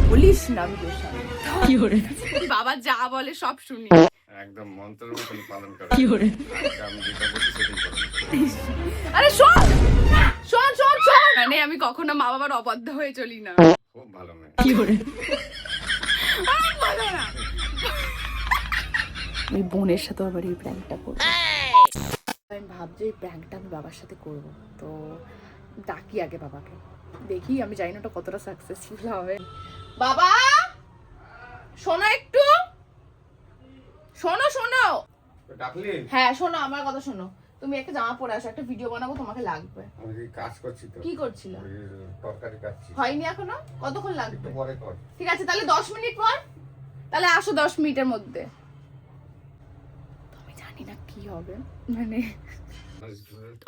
বলিস না ভিডিওর সামনে কি করে বাবা যা বলে সব শুনি একদম মন্ত্রের মতন পালন করে কি করে আমি যেটা বলি সেটাই করে। আরে শোন শোন শোন শোন মানে আমি কখনো মা বাবার অবাধ্য হয়ে চলি না খুব ভালো মেয়ে। কি করে বলো না ওই বোনের সাথে আবার এই প্র্যাঙ্কটা করবো আমি ভাবছি এই প্র্যাঙ্কটা আমি বাবার সাথে করব তো ডাকি আগে বাবাকে দেখি আমি জানি না ওটা কতটা সাকসেসফুল হবে বাবা শোনো একটু শোনো শোনো ডাকলি? হ্যাঁ শোনো আমার কথা শোনো তুমি একটা জামা পরে আসো একটা ভিডিও বানাবো তোমাকে লাগবে আমি কাজ করছি তো। কি করছিল ওই তরকারি কাটছি। হয়নি এখনো কতক্ষণ লাগবে একটু পরে কর। ঠিক আছে তাহলে 10 মিনিট পর তাহলে আসো 10 মিনিটের মধ্যে আমি জানি না কি হবে মানে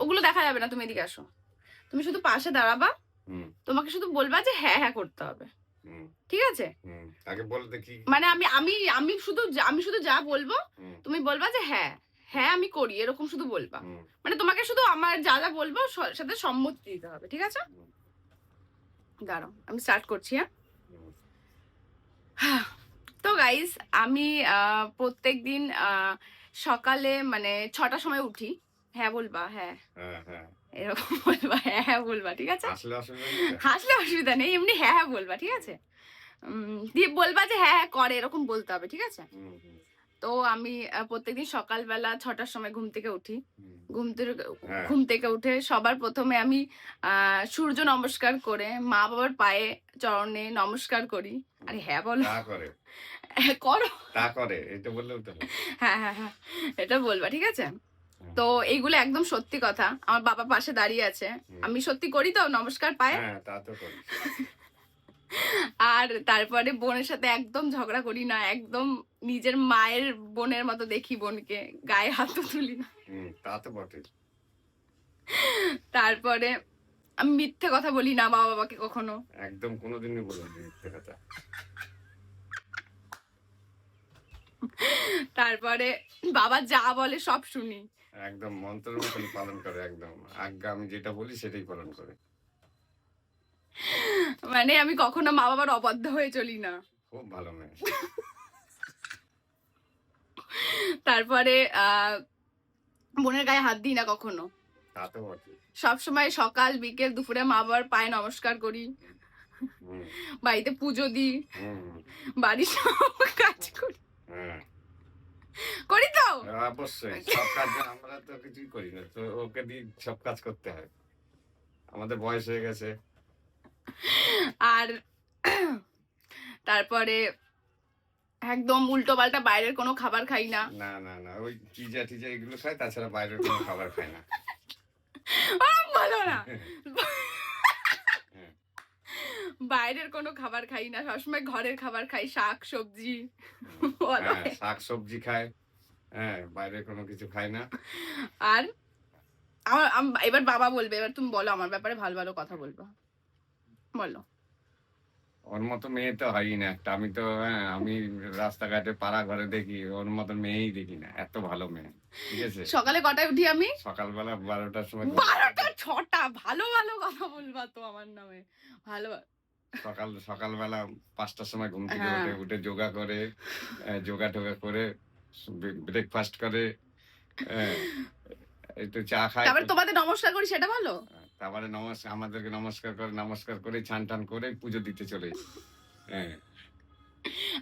ওগুলো দেখা যাবে না তুমি এদিকে আসো তুমি শুধু পাশে দাঁড়াবা তোমাকে শুধু বলবা যে হ্যাঁ হ্যাঁ করতে হবে ঠিক আছে আগে বলে দেখি মানে আমি শুধু যা বলবো তুমি বলবা যে হ্যাঁ হ্যাঁ আমি করি এরকম শুধু বলবা মানে তোমাকে শুধু আমার যা যা বলবো সাথে সম্মতি দিতে হবে ঠিক আছে দাঁড়াও আমি স্টার্ট করছি হ্যাঁ তো গাইস আমি প্রত্যেকদিন সকালে মানে 6টার সময় উঠি হ্যাঁ বলবা হ্যাঁ হ্যাঁ এরকম বলবা হ্যাঁ হ্যাঁ বলবা ঠিক আছে হাসলে অসুবিধা নেই এমনি হ্যাঁ হ্যাঁ বলবা ঠিক আছে দিয়ে বলবা যে হ্যাঁ হ্যাঁ করে এরকম বলতে হবে ঠিক আছে তো আমি প্রত্যেকদিন সকালবেলা 6টার সময় ঘুম থেকে উঠি ঘুম থেকে উঠে সবার প্রথমে আমি সূর্য নমস্কার করে মা বাবার পায়ে চরণে নমস্কার করি আরে হ্যাঁ বলো করো তা করে এটা বললেও তো হ্যাঁ হ্যাঁ হ্যাঁ এটা বলবা ঠিক আছে তো এইগুলো একদম সত্যি কথা আমার বাবা পাশে দাঁড়িয়ে আছে আমি সত্যি করি তো নমস্কার পায়ে হ্যাঁ তা তো করি আর তারপরে বোনের সাথে একদম ঝগড়া করি না একদম নিজের মায়ের বোনের মতো দেখি বোনকে গায়ে হাত তুলি না তা তো বটে তারপরে আমি মিথ্যে কথা বলি না মা বাবাকে কখনো একদম কোনোদিনই বলিনি মিথ্যে কথা তারপরে বাবা যা বলে সব শুনি একদম মন্ত্রের মতন পালন করে একদম আজ্ঞা আমি যেটা বলি সেটাই পালন করে মানে আমি কখনো মা বাবার অবাধ্য হয়ে চলি না খুব ভালো মেয়ে তারপরে বোনের গায়ে হাত দিই না কখনো তা তো বটে সবসময় সকাল বিকেল দুপুরে মা বাবার পায়ে নমস্কার করি বাড়িতে পুজো দিই বাড়ির সব কাজ করি করি তো অবশ্যই সব কাজ আমরা তো কিছুই করি না তো ওকে দিয়ে সব কাজ করতে হয় আমাদের বয়স হয়ে গেছে আর তারপরে একদম উল্টো পাল্টা বাইরের কোনো খাবার খাই না না না না ওই পিজা টিজা এগুলো খাই তাছাড়া বাইরের কোনো খাবার খাই না বলো না বাইরের কোনো খাবার খাই না সবসময় ঘরের খাবার খাই শাক সবজি শাক সবজি খায় হ্যাঁ বাইরে কোনো কিছু খায় না আর আমার এবার বাবা বলবে এবার তুমি বলো আমার ব্যাপারে ভালো ভালো কথা বলবো বলো ওর মতো মেয়ে তো হয়ই না একটা আমি তো আমি রাস্তাঘাটে পাড়া ঘরে দেখি ওর মতো মেয়েই দেখি না এত ভালো মেয়ে ঠিক আছে সকালে কটায় উঠি আমি সকালবেলা 12টার সময় 12টা 6টা ভালো ভালো কথা বলবা তো আমার নামে ভালো সকালবেলা 5টার সময় ঘুম থেকে উঠে যোগা করে যোগা টোগা করে ব্রেকফাস্ট করে একটু চা খায় তারপরে তোমাদের নমস্কার করি সেটা বলো তারপরে আমাদেরকে নমস্কার করে চান টান করে পুজো দিতে চলে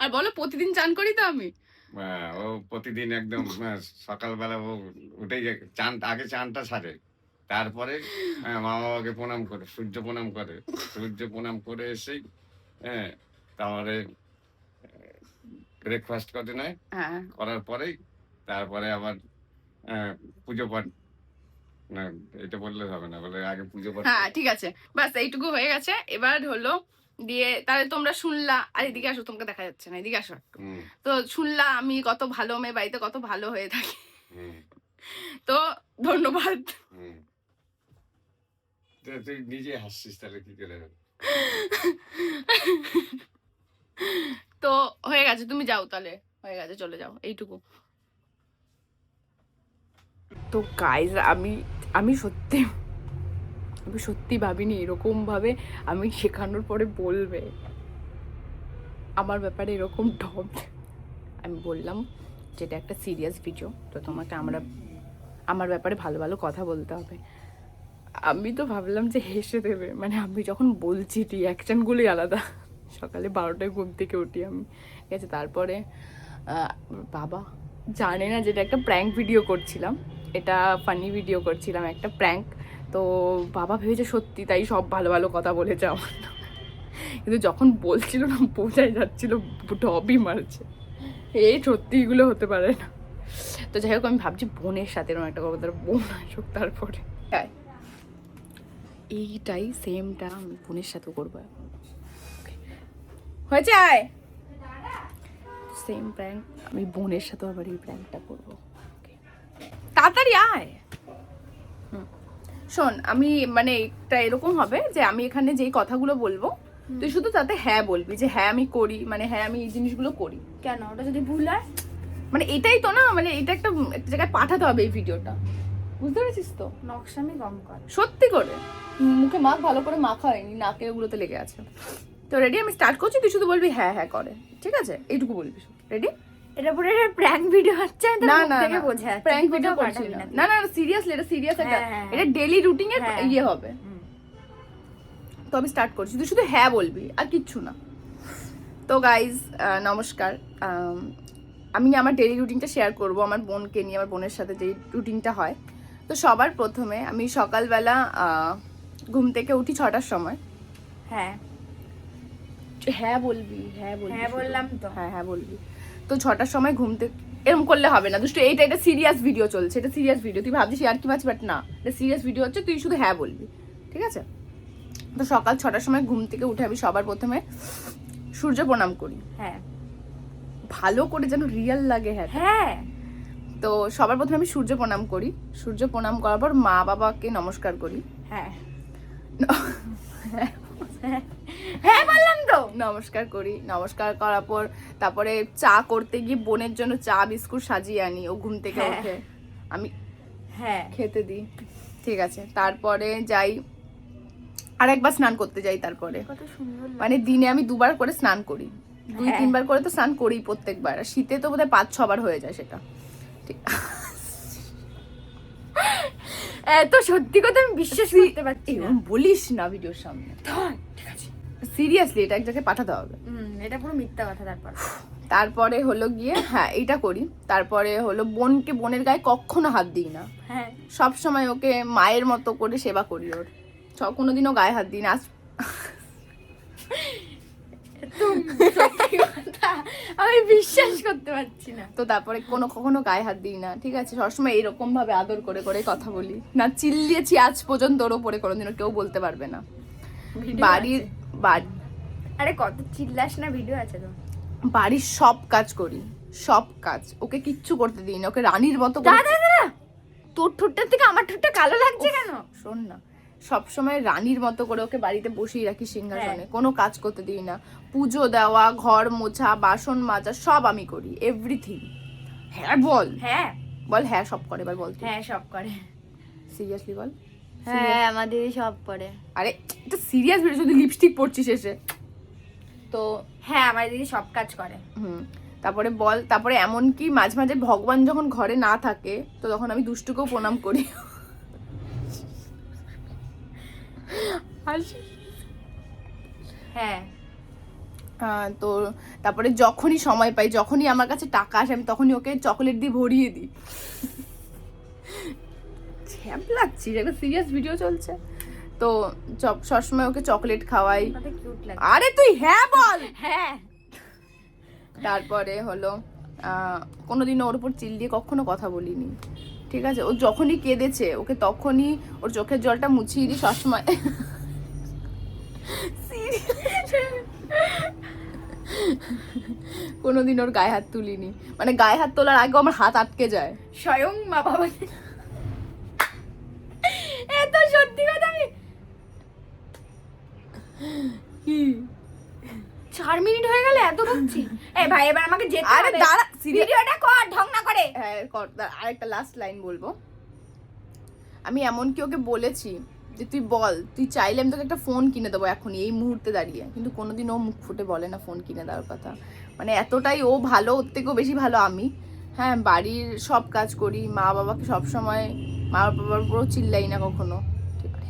আর বলো প্রতিদিন চান করি তো আমি ও প্রতিদিন একদম সকালবেলা ও উঠে আগে চানটা সারে তারপরে মা বাবাকে প্রণাম করে সূর্য প্রণাম করে এসেই তারপরে ব্রেকফাস্ট করে নেয় করার পরেই তারপরে আবার পুজো পাঠ না এটা বললে হবে না বলে আগে পুজো পাঠ হ্যাঁ ঠিক আছে বাস এইটুকু হয়ে গেছে এবার হলো দিয়ে তাহলে তোমরা শুনলা আর এদিকে আসো তোমাকে দেখা যাচ্ছে না এদিকে আসো তো শুনলা আমি কত ভালো মেয়ে বাড়িতে কত ভালো হয়ে থাকি তো ধন্যবাদ তুই নিজে হাসছিস তাহলে কি করে তো হয়ে গেছে তুমি যাও তাহলে হয়ে গেছে চলে যাও এইটুকু তো গাইজ আমি সত্যি ভাবিনি এরকম ভাবে আমি শেখানোর পরে বলবে আমার ব্যাপারে এরকম ঢপ। আমি বললাম যেটা একটা সিরিয়াস ভিডিও, তো তোমাকে আমার ব্যাপারে ভালো ভালো কথা বলতে হবে। আমি তো ভাবলাম যে হেসে দেবে, মানে আমি যখন বলছি রিয়াকশানগুলোই আলাদা। সকালে 12টায় ঘুম থেকে উঠি আমি, ঠিক আছে। তারপরে বাবা জানে না যেটা একটা প্র্যাঙ্ক ভিডিও করছিলাম, এটা ফানি ভিডিও করছিলাম, একটা প্র্যাঙ্ক। তো বাবা ভেবেছে সত্যি, তাই সব ভালো ভালো কথা বলেছে আমার, কিন্তু যখন বলছিল না বোঝাই যাচ্ছিল ডবই মারছে, এই সত্যি এগুলো হতে পারে না। তো যাই হোক আমি ভাবছি বোনের সাথে এরকম একটা করবো, তার বোন আসুক তারপরে। এইটাই সেমটা আমি বোনের সাথেও করবো এখন। হয়েছে আয়, সেম প্র্যাঙ্ক আমি বোনের সাথেও আবার এই প্র্যাঙ্কটা করবো। তাড়াতাড়ি আয়। শোন, আমি মানে এটা এরকম হবে যে আমি এখানে যেই কথাগুলো বলবো তুই শুধু তাতে হ্যাঁ বলবি, যে হ্যাঁ আমি করি, মানে হ্যাঁ আমি এই জিনিসগুলো করি। কেন ওটা যদি ভুল হয়? মানে এটাই তো না, মানে এটা একটা জায়গায় পাঠাতে হবে এই ভিডিওটা, বুঝতে পেরেছিস তো? নকশামি কম কর। সত্যি করে মুখে মাখ ভালো করে মাখা হয়নি, নাকে ওগুলোতে লেগে আছে। তো রেডি, আমি স্টার্ট করছি, তুই শুধু বলবি হ্যাঁ হ্যাঁ করে, ঠিক আছে? এইটুকু বলবি। রেডি? এটা পুরো একটা প্র্যাঙ্ক ভিডিও হচ্ছে, আমি তো না মুখ না থেকে বোঝা যাচ্ছে। প্র্যাঙ্ক ভিডিও কোথাও করছি পাঠাবি না, না। না না সিরিয়াসলি, এটা সিরিয়াস একটা, হ্যাঁ। এটা ডেইলি রুটিন এর হ্যাঁ। ইয়ে হবে। তো আমি স্টার্ট করছি, তুই শুধু হ্যাঁ বলবি আর কিচ্ছু না। তো গাইজ নমস্কার, আমি আমার ডেইলি রুটিনটা শেয়ার করব আমার বোনকে নিয়ে, আমার বোনের সাথে যে রুটিনটা হয়। তো সবার প্রথমে আমি সকালবেলা ঘুম থেকে উঠি 6টার সময়। হ্যাঁ হ্যাঁ বলবি, হ্যাঁ বলবি, হ্যাঁ বললাম তো। হ্যাঁ হ্যাঁ বলবি। তো 6টার সময় ঘুম থেকে, এরকম করলে হবে না দুষ্টু, এটা সিরিয়াস ভিডিও চলছে, এটা সিরিয়াস ভিডিও, তুই ভাবছিস আর কি মাছ, বাট না, এটা সিরিয়াস ভিডিও হচ্ছে, তুই শুধু হ্যাঁ বলবি, ঠিক আছে? তো সকাল 6টার সময় ঘুম থেকে উঠে আমি সবার প্রথমে সূর্য প্রণাম করি। হ্যাঁ ভালো করে যেন রিয়েল লাগে। হ্যাঁ হ্যাঁ। তো সবার প্রথমে আমি সূর্য প্রণাম করি, সূর্য প্রণাম করার পর মা বাবাকে নমস্কার করি। হ্যাঁ হ্যাঁ বললাম তো। নমস্কার করি, নমস্কার করার পর তারপরে চা করতে গিয়ে বোনের জন্য চা বিস্কুট সাজিয়ে আনি, ও ঘুম থেকে হ্যাঁ। উঠে আমি হ্যাঁ খেতে দিই, ঠিক আছে? তারপরে যাই আরেকবার স্নান করতে যাই। তারপরে কত সুন্দর লাগে। মানে দিনে আমি 2বার করে স্নান করি, 2-3 হ্যাঁ। বার করে তো স্নান করি প্রত্যেকবার, আর শীতে তো বোধহয় 5-6 বার হয়ে যায় সেটা, ঠিক। এত সত্যি কথা আমি বিশ্বাস করতে পারছি না। এরকম বলিস না ভিডিওর সামনে, ঠিক আছে? সিরিয়াসলি এটা এক জায়গায় পাঠাতে হবে। এটা পুরো মিথ্যা কথা। তারপরে হলো গিয়ে হ্যাঁ এইটা করি। তারপরে হলো বোনের গায়ে কখনো হাত দিই না, হ্যাঁ সব সময় ওকে মায়ের মতো করে সেবা করি, ওর কোনোদিনও গায়ে হাত দিই না। সত্যি কথা আমি বিশ্বাস করতে পারছি না। তো তারপরে কখনো গায়ে হাত দিই না, ঠিক আছে? সবসময় এরকম ভাবে আদর করে করে কথা বলি, না চিল্লিয়েছি আজ পর্যন্ত ওর ওপরে কোনোদিনও, কেউ বলতে পারবে না। বাড়ির আরে কত চিল্লাস না, ভিডিও আছে তো। বাড়ির সব কাজ করি, সব কাজ, ওকে কিচ্ছু করতে দিই না, ওকে রানীর মতো করে। তোর ঠোঁটটার থেকে আমার ঠোঁটটা কালো লাগছে কেন? শোন না, সবসময় রানীর মতো করে ওকে বাড়িতে বসিয়ে রাখি সিংহাসনে, কোনো কাজ করতে দিই না। পুজো দেওয়া, ঘর মোছা, বাসন মাজা সব আমি করি, এভরিথিং। হ্যাঁ বল, হ্যাঁ বল হ্যাঁ সব করে, এবার বল। হ্যাঁ সব করে। সিরিয়াসলি বল। হ্যাঁ আমার দিদি সব করে। আরে এটা সিরিয়াস ভিডিও, যদি লিপস্টিক পরছিস এসে তো। হ্যাঁ আমার দিদি সব কাজ করে। তারপরে বল, তারপরে এমনকি মাঝে মাঝে ভগবান যখন ঘরে না থাকে তো তখন আমি দুষ্টুকেও প্রণাম করি। হ্যাঁ তো তারপরে যখনই সময় পাই, যখনই আমার কাছে টাকা আসে, আমি তখনই ওকে চকলেট দিয়ে ভরিয়ে দিই। ছ্যাপ লাগছি, একটা সিরিয়াস ভিডিও চলছে তো সবসময় ওকে চকলেট খাওয়াই। আরে তুই হ্যাঁ বল। হ্যাঁ। তারপরে হলো কোনোদিনও ওর উপর চিল্লিয়ে কখনো কথা বলিনি, ঠিক আছে? ও যখনই কেঁদেছে ওকে তখনই ওর চোখের জলটা মুছিয়ে দিই সবসময়। কোনোদিন ওর গায়ে হাত তুলিনি, মানে গায়ে হাত তোলার আগে আমার হাত আটকে যায় স্বয়ং মা বাবা। এত সত্যি কথা আমি কি 4 মিনিট হয়ে গেল এত বকছি। এই ভাই এবার আমাকে যেতে হবে। আরে দাঁড়া, ভিডিওটা কর, ঢং না করে। হ্যাঁ কর। আরেকটা লাস্ট লাইন বলবো। আমি এমনকি ওকে বলেছি যে তুই বল, তুই চাইলে আমি তোকে একটা ফোন কিনে দেবো এখনই এই মুহূর্তে দাঁড়িয়ে, কিন্তু কোনোদিন ও মুখ ফুটে বলে না ফোন কিনে দেওয়ার কথা। মানে এতটাই ও ভালো, ওর থেকেও বেশি ভালো আমি। হ্যাঁ, বাড়ির সব কাজ করি, মা বাবাকে সবসময়, মা বাবার উপরেও চিল্লাই না কখনো।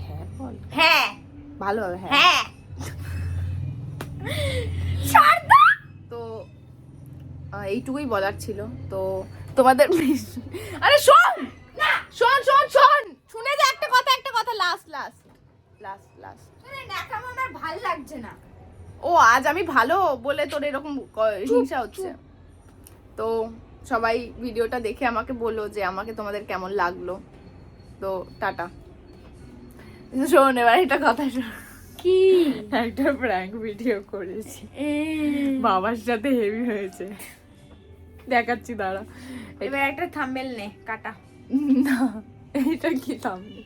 হ্যাঁ বল, হ্যাঁ ভালো হবে। হ্যাঁ, হ্যাঁ শারদা তো এইটুকুই বলার ছিল। তো তোমাদের আরে শোন না শোন শোন শোন, শুনে যা একটা কথা, লাস্ট এখন আমার ভাল লাগছে না। ও আজ আমি ভালো বলে তোর এরকম হিংসা হচ্ছে। তো সবাই ভিডিওটা দেখে আমাকে বলো যে আমাকে তোমাদের কেমন লাগলো। তো টাটা। শোন এবার একটা কথা শোন, কি একটা প্র্যাঙ্ক ভিডিও করেছি বাবার সাথে, হেভি হয়েছে, দেখাচ্ছি দাঁড়া। এবার একটা থাম্বনেল নে কাটা। না, এটা কি থাম্বনেল?